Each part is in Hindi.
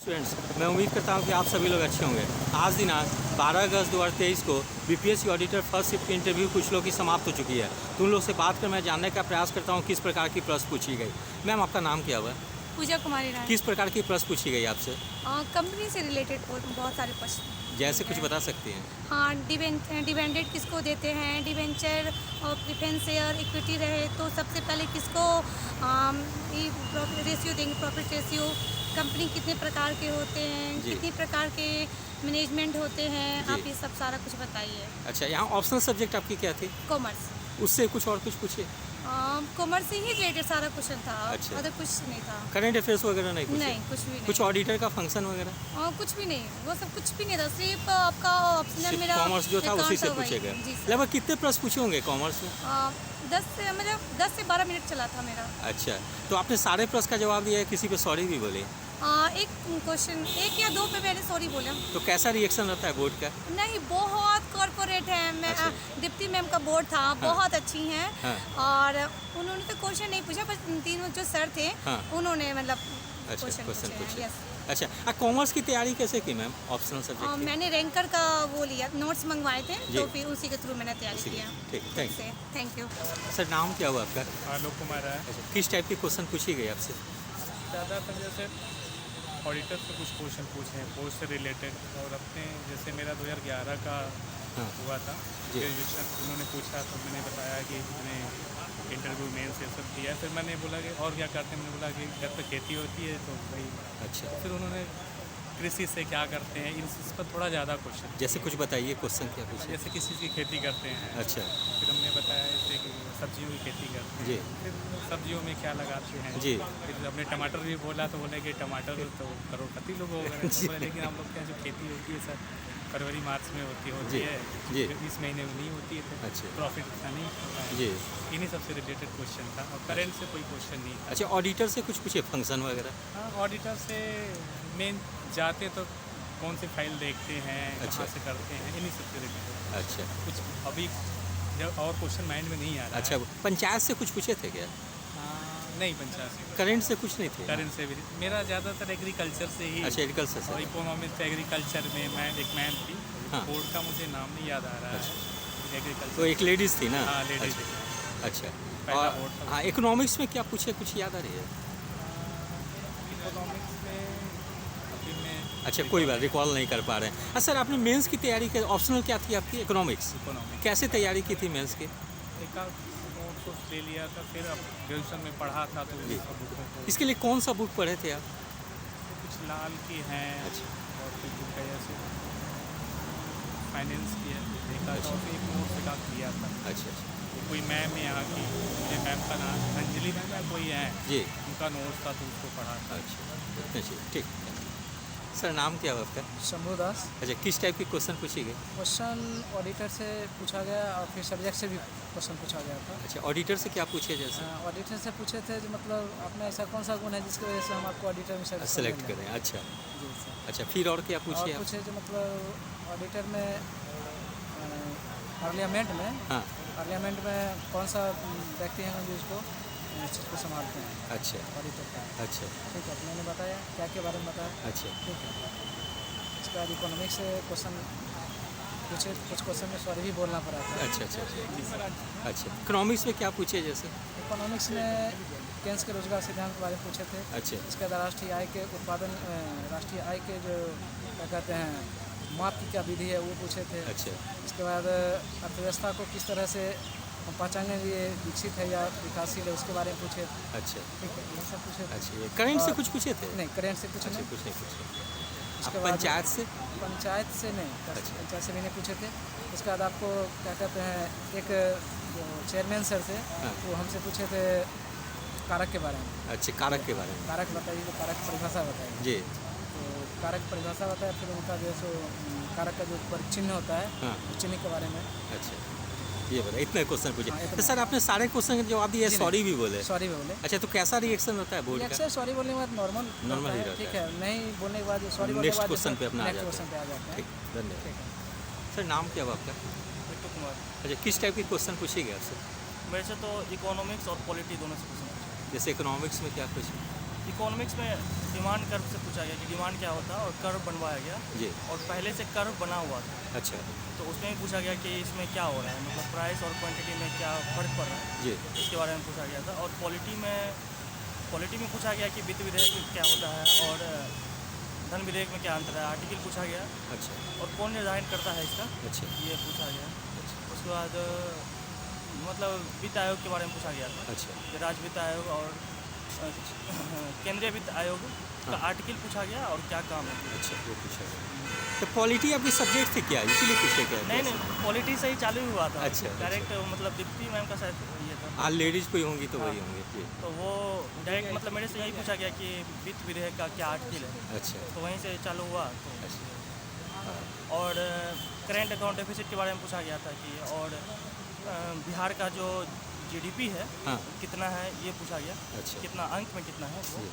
स्टूडेंट्स, मैं उम्मीद करता हूं कि आप सभी लोग अच्छे होंगे। आज दिनांक 12 अगस्त 2023 को बीपीएससी ऑडिटर फर्स्ट शिफ्ट की इंटरव्यू कुछ लोग की समाप्त हो चुकी है। तो उन लोग से बात कर मैं जानने का प्रयास करता हूं किस प्रकार की प्रश्न पूछी गई। मैम, आपका नाम क्या हुआ? पूजा कुमारी राय। किस प्रकार की प्रश्न पूछी गई आपसे? कंपनी से रिलेटेड बहुत सारे प्रश्न। जैसे कुछ बता सकती हैं? हाँ, डिवेंडेड किसको देते हैं, डिवेंचर और प्रिफरेंस शेयर इक्विटी रहे तो सबसे पहले किसको रेशियो देंगे, प्रॉफिट रेशियो, कंपनी कितने प्रकार के होते हैं, कितने प्रकार के मैनेजमेंट होते हैं, आप ये सब सारा कुछ बताइए। अच्छा, यहाँ ऑप्शनल सब्जेक्ट आपकी क्या थी? कॉमर्स। उससे कुछ और कुछ पूछे? कॉमर्स से ही रिलेटेड सारा क्वेश्चन था। अच्छा। अदर कुछ नहीं था। करंट अफेयर्स वगैरह नहीं पूछे? नहीं, कुछ भी नहीं। कुछ ऑडिटर का फंक्शन वगैरह? कुछ भी नहीं, वो सब कुछ भी नहीं था। सिर्फ आपका ऑप्शनल मेरा कॉमर्स जो था उसी से पूछे गए। लगभग कितने प्रश्न पूछे होंगे कॉमर्स में? 10 से 12 मिनट चला था मेरा। अच्छा, तो आपने सारे प्रश्न का जवाब दिया है, किसी पे सॉरी भी बोले? एक क्वेश्चन, एक या दो पे मैंने सॉरी बोला। तो कैसा रिएक्शन रहता है बोर्ड का? नहीं, बहुत कॉर्पोरेट है। मैं दीप्ति मैम का बोर्ड था। बहुत अच्छी हैं। और उन्होंने तो क्वेश्चन नहीं पूछा, बस तीनों जो सर थे उन्होंने मतलब क्वेश्चन पूछे। अच्छा, कॉमर्स की तैयारी कैसे की मैम? ऑप्शनल सब्जेक्ट मैंने रैंकर का वो लिया, नोट्स मंगवाए थे, तो फिर उसी के थ्रू मैंने तैयारी किया। ठीक, थैंक यू। सर, नाम क्या हुआ आपका? आलोक कुमार है। अच्छा, किस टाइप के क्वेश्चन पूछी गई आपसे? ज़्यादातर जैसे ऑडिटर से कुछ क्वेश्चन पूछे हैं पोस्ट से रिलेटेड, और अपने जैसे मेरा 2011 का हुआ था ग्रेजुएशन, उन्होंने पूछा तो मैंने बताया कि मैंने इंटरव्यू मेंस ये सब किया। फिर मैंने बोला कि और क्या करते हैं, मैंने बोला कि घर पे खेती होती है तो भाई। अच्छा। फिर उन्होंने कृषि से क्या करते हैं, इस पर थोड़ा ज़्यादा क्वेश्चन। जैसे कुछ बताइए, क्वेश्चन क्या पूछे? जैसे किस चीज़ की खेती करते हैं। अच्छा। फिर हमने बताया जैसे कि सब्जियों की खेती करते हैं। जी। फिर सब्जियों में क्या लगाते हैं। जी। फिर हमने टमाटर भी बोला तो बोले कि टमाटर तो करोड़पति लोग हो गए। लेकिन हम लोग क्या जो खेती होती है सर फरवरी मार्च में होती है। जी। इस महीने में नहीं होती है तो अच्छा प्रॉफिट इतना नहीं होता है। जी। इन्हीं सबसे रिलेटेड क्वेश्चन था, और करेंट से कोई क्वेश्चन नहीं था। अच्छा, ऑडिटर से कुछ पूछे फंक्शन वगैरह? हाँ, ऑडिटर से मेन जाते तो कौन सी फाइल देखते हैं, कहाँ से करते हैं, इन्हीं सबसे रिलेटेड। अच्छा, कुछ अभी जब और क्वेश्चन माइंड में नहीं आ रहा। अच्छा, पंचायत से कुछ पूछे थे क्या? नहीं, पंचायत से। करेंट से कुछ नहीं थे? करेंट से भी मेरा ज़्यादातर एग्रीकल्चर से ही। अच्छा, एग्रीकल्चर से। और इकोनॉमिक्स एग्रीकल्चर में मैं एक मैम थी। हाँ। बोर्ड का मुझे नाम नहीं याद आ रहा है। एग्रीकल्चर तो एक लेडीज़ थी ना? हाँ, लेडीज़। अच्छा, और हाँ, इकोनॉमिक्स में क्या पूछे, कुछ याद आ रही है? इकोनॉमिक्स में अभी मैं अच्छा, कोई बात रिकॉल नहीं कर पा रहे हैं। सर, आपने मेंस की तैयारी के ऑप्शनल क्या थी आपकी? इकोनॉमिक्स। कैसे तैयारी की थी मेंस की? नोट्स ले लिया था, फिर अब ग्रेजुएशन में पढ़ा था तो इसके लिए कौन सा बुक पढ़े थे आप? कुछ लाल की हैं। अच्छा। और कुछ बुक है जैसे फाइनेंस की है, देखा था, और एक नोट्स का किया था। अच्छा। कोई मैम है यहाँ की, मुझे मैम का नाम अंजलि मैम है कोई है जी, उनका नोट्स था तो उसको पढ़ा था। अच्छा, ठीक। सर, नाम क्या है आपका? शंभू दास। अच्छा, किस टाइप के क्वेश्चन पूछे गए? क्वेश्चन ऑडिटर से पूछा गया और फिर सब्जेक्ट से भी क्वेश्चन पूछा गया था। अच्छा, ऑडिटर से क्या पूछे? जैसे ऑडिटर से पूछे थे जो मतलब आपने ऐसा कौन सा गुण है जिसकी वजह से हम आपको ऑडिटर में सेलेक्ट करें। अच्छा जी सर। अच्छा, फिर और क्या पूछे? पूछे जो मतलब ऑडिटर में पार्लियामेंट में पार्लियामेंट में कौन सा व्यक्ति हैं जो इसको चीज़ को संभालते हैं। अच्छा, ऑडिटर का। अच्छा, ठीक है, मैंने बताया क्या के बारे में बताया। अच्छा, ठीक है। इसके बाद इकोनॉमिक्स से क्वेश्चन पूछे, कुछ क्वेश्चन में सॉरी भी बोलना पड़ा था। अच्छा, इकोनॉमिक्स में क्या पूछे? जैसे इकोनॉमिक्स में केंस के रोजगार सिद्धांत के बारे में पूछे थे। अच्छा। इसके बाद राष्ट्रीय आय के उत्पादन, राष्ट्रीय आय के जो क्या कहते हैं माप की क्या विधि है वो पूछे थे। अच्छा। इसके बाद अर्थव्यवस्था को किस तरह से पहचानने के लिए विकसित है या विकासशील है उसके बारे में पूछे। अच्छा, ठीक है, ये सब पूछे। अच्छा, करेंट से कुछ पूछे थे? नहीं, करेंट से कुछ नहीं पूछे। इसके बाद पंचायत से? पंचायत से नहीं। अच्छा। पंचायत से भी नहीं पूछे थे। उसके बाद आपको क्या कहते हैं एक चेयरमैन सर से वो हमसे पूछे थे कारक के बारे में। अच्छा, कारक के बारे में। कारक बताइए, तो कारक परिभाषा बताइए जी। तो कारक परिभाषा बताया, फिर उनका जो सो कारक का जो चिन्ह होता है उस चिन्ह के बारे में। अच्छा, ये बताइए, इतने क्वेश्चन पूछे। तो सर, आपने सारे क्वेश्चन के जवाब दिए, सॉरी भी बोले? सॉरी भी बोले। अच्छा, तो कैसा रिएक्शन होता है बोर्ड का? रिएक्शन सॉरी बोलने के बाद नॉर्मल ही रहता है। ठीक है, नहीं बोलने के बाद सॉरी बोलने के बाद क्वेश्चन पे अपना आ जाते हैं। ठीक, धन्यवाद। सर, नाम क्या हुआ आपका? बिट्टू कुमार। अच्छा, किस टाइप के क्वेश्चन पूछे गए आपसे? मेरे से तो इकोनॉमिक्स और पॉलिटी दोनों से क्वेश्चन पूछे। जैसे इकोनॉमिक्स में क्या क्वेश्चन? इकोनॉमिक्स में डिमांड कर्व से पूछा गया कि डिमांड क्या होता है और कर्व बनवाया गया जी। और पहले से कर्व बना हुआ था, अच्छा तो उसमें भी पूछा गया कि इसमें क्या हो रहा है, मतलब प्राइस और क्वांटिटी में क्या फ़र्क पड़ रहा है, जी। इसके बारे में पूछा गया था। और पॉलिटी में पूछा गया कि वित्त विधेयक क्या होता है और धन विधेयक में क्या अंतर है, आर्टिकल पूछा गया अच्छा और कौन निर्धारित करता है इसका, अच्छा ये पूछा गया। उसके बाद मतलब वित्त आयोग के बारे में पूछा गया था अच्छा कि राज्य वित्त आयोग और केंद्रीय वित्त आयोग का आर्टिकल पूछा गया और क्या काम है। अच्छा वो पूछा गया। तो पॉलिटी आपकी सब्जेक्ट थी क्या, इसीलिए पूछे क्या? नहीं, पॉलिटी से ही चालू हुआ था। अच्छा, डायरेक्ट मतलब दीप्ति मैम का शायद ये था। हाँ लेडीज़ कोई होंगी तो वही होंगे जी। तो वो डायरेक्ट मतलब मेरे से यही पूछा गया कि वित्त विधेयक का क्या आर्टिकल है, अच्छा तो वहीं से चालू हुआ। तो अच्छा और करेंट अकाउंट डेफिसिट के बारे में पूछा गया था कि और बिहार का जो जीडीपी है हाँ कितना है, ये पूछा गया। अच्छा कितना अंक में कितना है वो, जी।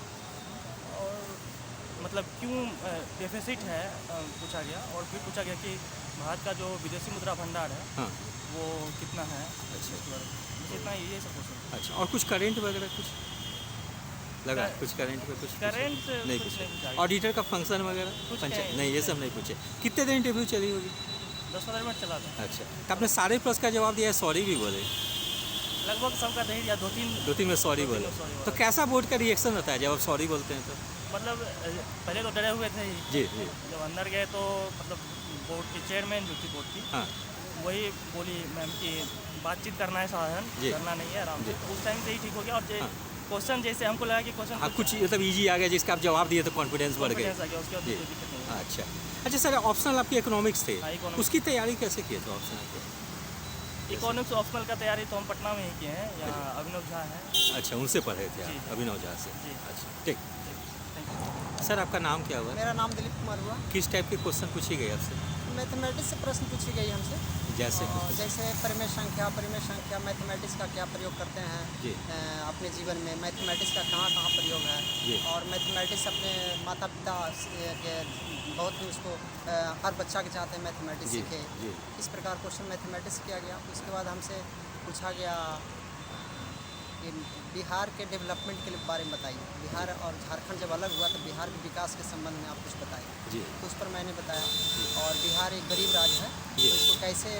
और मतलब क्यों डेफिसिट है पूछा गया। और फिर पूछा गया कि भारत का जो विदेशी मुद्रा भंडार है हाँ वो कितना है। अच्छा बस इतना ये सब क्वेश्चन। अच्छा और कुछ करेंट वगैरह कुछ लगा? कुछ करेंट पे कुछ करेंट पूछे? नहीं कुछ नहीं पूछे। पूछा। ऑडिटर का फंक्शन वगैरह कुछ पंचायत नहीं, नहीं, ये सब नहीं पूछे। कितने देर इंटरव्यू चली होगी? 10-15 मिनट चला था। अच्छा तो आपने सारे प्रश्न का जवाब दिया है, सॉरी भी बोले? लगभग सबका दे दिया, 2-3 में सॉरी बोले। sorry तो कैसा बोर्ड का रिएक्शन रहता है जब आप सॉरी बोलते हैं तो? मतलब पहले तो डरे हुए थे ही। जी जी जब अंदर गए तो मतलब बोर्ड की चेयरमैन जो थी बोर्ड की, हाँ वही बोली मैम कि बातचीत करना है साधारण, जी। करना नहीं है आराम से। जी। उस टाइम से ही ठीक हो गया। और हाँ। क्वेश्चन जैसे हमको लगा कि क्वेश्चन हाँ कुछ मतलब ईजी आ गया जिसका आप जवाब दिए तो कॉन्फिडेंस बढ़ गया। आ गया, उसके बाद जी। कोई दिक्कत नहीं। अच्छा अच्छा सर, ऑप्शनल आपकी इकोनॉमिक्स थे, हाँ, economics। उसकी तैयारी कैसे किए थे ऑप्शनल के? इकोनॉमिक्स ऑप्शनल का तैयारी तो हम पटना में ही किए हैं, यहाँ अभिनव झा है। अच्छा उनसे पढ़े थे जी। आप, अभिनव झा से? जी। अच्छा ठीक। Thank you. सर आपका नाम क्या हुआ? मेरा नाम दिलीप कुमार हुआ। किस टाइप के क्वेश्चन पूछी गई आपसे? मैथमेटिक्स से प्रश्न पूछी गई हमसे। जैसे और जैसे परिमेय संख्या मैथमेटिक्स का क्या प्रयोग करते हैं जी। अपने जीवन में, मैथमेटिक्स का कहाँ कहाँ प्रयोग जी। है, और मैथमेटिक्स अपने माता पिता के बहुत ही उसको हर बच्चा के चाहते हैं मैथमेटिक्स जी सीखे। जी इस प्रकार क्वेश्चन मैथमेटिक्स किया गया। उसके बाद हमसे पूछा गया कि बिहार के डेवलपमेंट के बारे में बताइए। बिहार और झारखंड जब अलग हुआ तो बिहार के विकास के संबंध में आप कुछ बताइए। जी तो उस पर मैंने बताया। और बिहार एक गरीब राज्य है, जी। तो इसको कैसे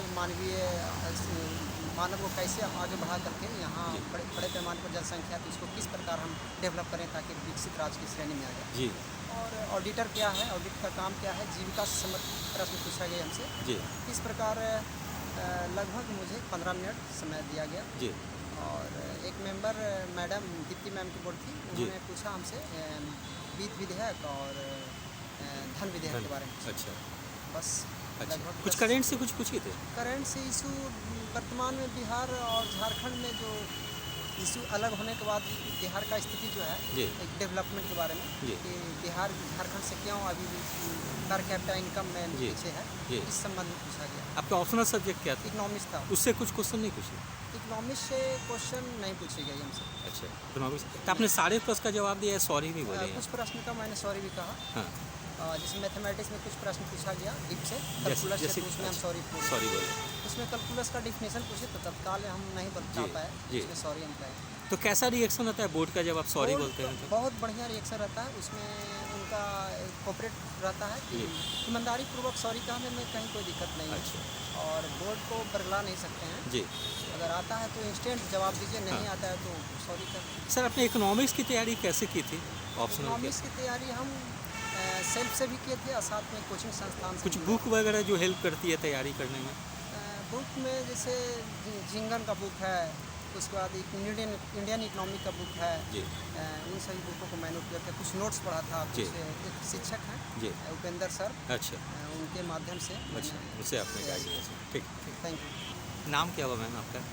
मानव को कैसे आगे बढ़ा करके यहाँ जी। बड़े पैमाने पर जनसंख्या, तो इसको किस प्रकार हम डेवलप करें ताकि विकसित राज्य की श्रेणी में आ जाए। जी और ऑडिटर क्या है, ऑडिट का काम क्या है, जीविका से संबंधित प्रश्न पूछा गया हमसे। जी इस प्रकार लगभग मुझे 15 मिनट समय दिया गया। जी और एक मेंबर मैडम दीप्ति मैम की बोर्ड थी, जी। उन्होंने पूछा हमसे वित्त विधेयक और धन विधेयक के बारे में। अच्छा बस अच्छा लगभग कुछ 10 करेंट से कुछ पूछे थे? करंट से इशू वर्तमान में बिहार और झारखंड में जो इशू अलग होने के बाद बिहार का स्थिति जो है, जी। एक डेवलपमेंट के बारे में जी। कि बिहार झारखंड से क्यों अभी भी पर कैपिटा इनकम में जी। पीछे है, जी। इस संबंध में पूछा गया। आपका ऑप्शनल सब्जेक्ट क्या था? इकोनॉमिक्स था। उससे कुछ क्वेश्चन नहीं पूछे? इकोनॉमिक्स से क्वेश्चन नहीं पूछी गई हमसे। अच्छा इकोनॉमिक्स तो आपने सारे प्रश्न का जवाब दिया है, सॉरी भी बोले हैं? कुछ प्रश्न का मैंने सॉरी भी कहा। हाँ जैसे मैथमेटिक्स में कुछ प्रश्न पूछा गया डीप से, कैलकुलस जैसे से उसमें हम सॉरी पूछे। सॉरी बोले। उसमें कैलकुलस का डिफिनेशन पूछे तो तत्काल हम नहीं बता जी, पाए, जी। उसमें सॉरी हम कहे। तो कैसा रिएक्शन रहता है बोर्ड का जब आप सॉरी बोर्ड बोलते हैं तो? बहुत बढ़िया रिएक्शन रहता है उसमें, उनका कोऑपरेट रहता है कि जी। ईमानदारी पूर्वक सॉरी कहने में कहीं कोई दिक्कत नहीं है। अच्छा और बोर्ड को बरगला नहीं सकते हैं। जी अगर आता है तो इंस्टेंट जवाब दीजिए, नहीं हाँ। आता है तो सॉरी कर। सर आपने इकोनॉमिक्स की तैयारी कैसे की थी ऑप्शनल इकोनॉमिक्स की तैयारी हम सेल्फ से भी किए थे और साथ में कोचिंग संस्थान से कुछ भी। बुक वगैरह जो हेल्प करती है तैयारी करने में? बुक में जैसे जिंगन का बुक है, उसके बाद एक इंडियन इकोनॉमिक का बुक है। जी उन सभी बुकों को मैंने उपयोग किया। कुछ नोट्स पढ़ा था, जी। कुछ एक शिक्षक हैं जी उपेंद्र सर, अच्छा उनके माध्यम से। अच्छा उससे आपने गाइड किया। ठीक थैंक यू। नाम क्या हुआ मैम आपका?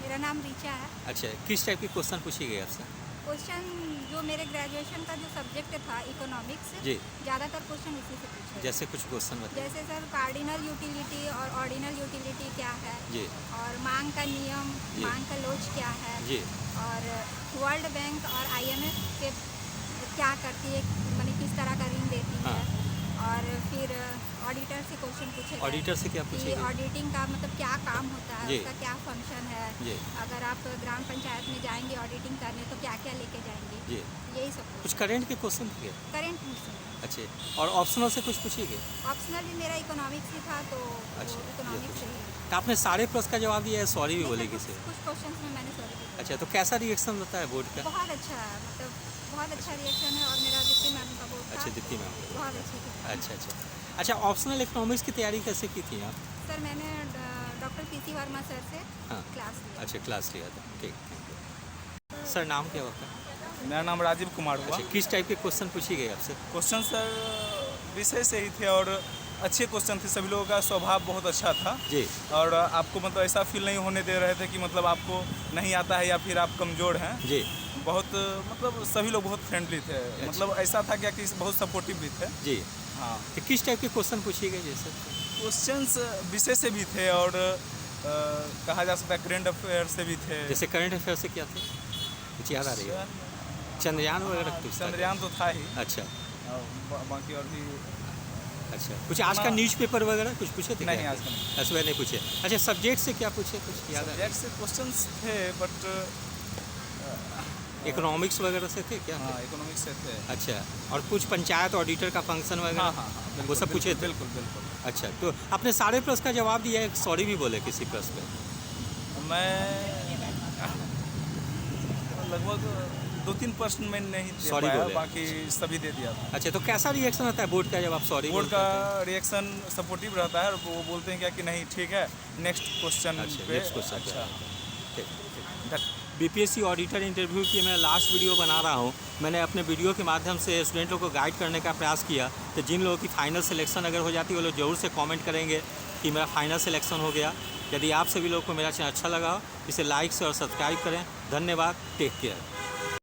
मेरा नाम रीचा है। अच्छा किस टाइप के क्वेश्चन पूछी गई आपसे? क्वेश्चन जो मेरे ग्रेजुएशन का जो सब्जेक्ट था इकोनॉमिक्स, जी ज़्यादातर क्वेश्चन इसी से पूछे। जैसे कुछ क्वेश्चन बताइए। जैसे सर कार्डिनल यूटिलिटी और ऑर्डिनल यूटिलिटी क्या है, जी और मांग का नियम, जी। मांग का लोच क्या है, जी और वर्ल्ड बैंक और IMF के क्या करती है, माने किस तरह का ऋण देती हाँ। है, और फिर ऑडिटर से क्वेश्चन पूछे ऑडिटर से क्या पूछेगी? ऑडिटिंग का मतलब क्या काम होता है, जी। उसका क्या फंक्शन है, जी। अगर आप ग्राम पंचायत में जाएंगे ऑडिटिंग करने तो क्या क्या लेके जाएंगे, जी। यही सब कुछ करेंट के क्वेश्चन थे? Current question. अच्छे, और ऑप्शनल से कुछ पूछिएगा? ऑप्शनल भी मेरा इकोनॉमिक्स ही था तो अच्छा, इकोनॉमिक्स से ही। तो आपने सारे प्रश्न का जवाब दिया है, सॉरी भी बोलेगी से? कुछ क्वेश्चंस में मैंने सॉरी भी बोला। अच्छा, तो कैसा रिएक्शन रहता है बोर्ड का? बहुत अच्छा है, मतलब बहुत अच्छा रिएक्शन है। और मेरा दीप्ति मैम का बोर्ड था, अच्छा, दीप्ति मैम। बहुत अच्छी थी। अच्छा, ऑप्शनल इकोनॉमिक्स की तैयारी कैसे की थी आप? सर मैंने डॉक्टर पीसी वर्मा सर से हाँ। क्लास लिया। अच्छा, क्लास लिया था, ठीक। सर नाम क्या होता है? मेरा नाम राजीव कुमार हुआ। अच्छा, किस टाइप के क्वेश्चन पूछी गए आपसे? क्वेश्चन सर विषय से ही थे और अच्छे क्वेश्चन थे, सभी लोगों का स्वभाव बहुत अच्छा था जी। और आपको मतलब ऐसा फील नहीं होने दे रहे थे कि मतलब आपको नहीं आता है या फिर आप कमज़ोर हैं। जी। बहुत मतलब सभी लोग बहुत फ्रेंडली थे, मतलब ऐसा था क्या कि बहुत सपोर्टिव भी थे। जी। हाँ, तो किस टाइप के क्वेश्चन पूछे गए जैसे? क्वेश्चंस विषय से भी थे और कहा जा सकता है करेंट अफेयर से भी थे। जैसे करंट अफेयर से क्या थे, कुछ याद आ रही है? चंद्रयान वगैरह कुछ था? चंद्रयान तो था ही। अच्छा। बाकी और भी अच्छा, कुछ आज का न्यूज़पेपर वगैरह कुछ पूछे थे? नहीं, आज का नहीं। ऐसे नहीं पूछे। अच्छा, सब्जेक्ट से क्या पूछे, कुछ याद आ रहा है? सब्जेक्ट से क्वेश्चंस थे बट इकोनॉमिक्स वगैरह से थे क्या? हाँ, इकोनॉमिक्स से थे। अच्छा, और कुछ पंचायत ऑडिटर का फंक्शन वगैरह? हाँ, वो सब पूछे थे? बिल्कुल बिल्कुल। अच्छा, तो आपने सारे प्रश्न का जवाब दिया है, सॉरी भी बोले किसी प्रश्न पे? मैं लगभग 2-3 प्रश्न में नहीं दे Sorry पाया, बोले। बाकी सभी दे दिया था। अच्छा, तो कैसा रिएक्शन आता है बोर्ड का जब आप सॉरी बोर्ड बोलते का हैं? रिएक्शन सपोर्टिव रहता है और वो बोलते हैं क्या कि नहीं ठीक है, नेक्स्ट क्वेश्चन अच्छा, पे। नेक्स्ट क्वेश्चन पे। अच्छा, ठीक। बीपीएससी ऑडिटर इंटरव्यू की मैं लास्ट वीडियो बना रहा हूँ। मैंने अपने वीडियो के माध्यम से स्टूडेंटों को गाइड करने का प्रयास किया, तो जिन लोगों की फाइनल सिलेक्शन अगर हो जाती है वो लोग ज़रूर से कमेंट करेंगे कि मेरा फाइनल सिलेक्शन हो गया। यदि आप सभी लोगों को मेरा चैनल अच्छा लगा हो, इसे लाइक से और सब्सक्राइब करें। धन्यवाद, टेक केयर।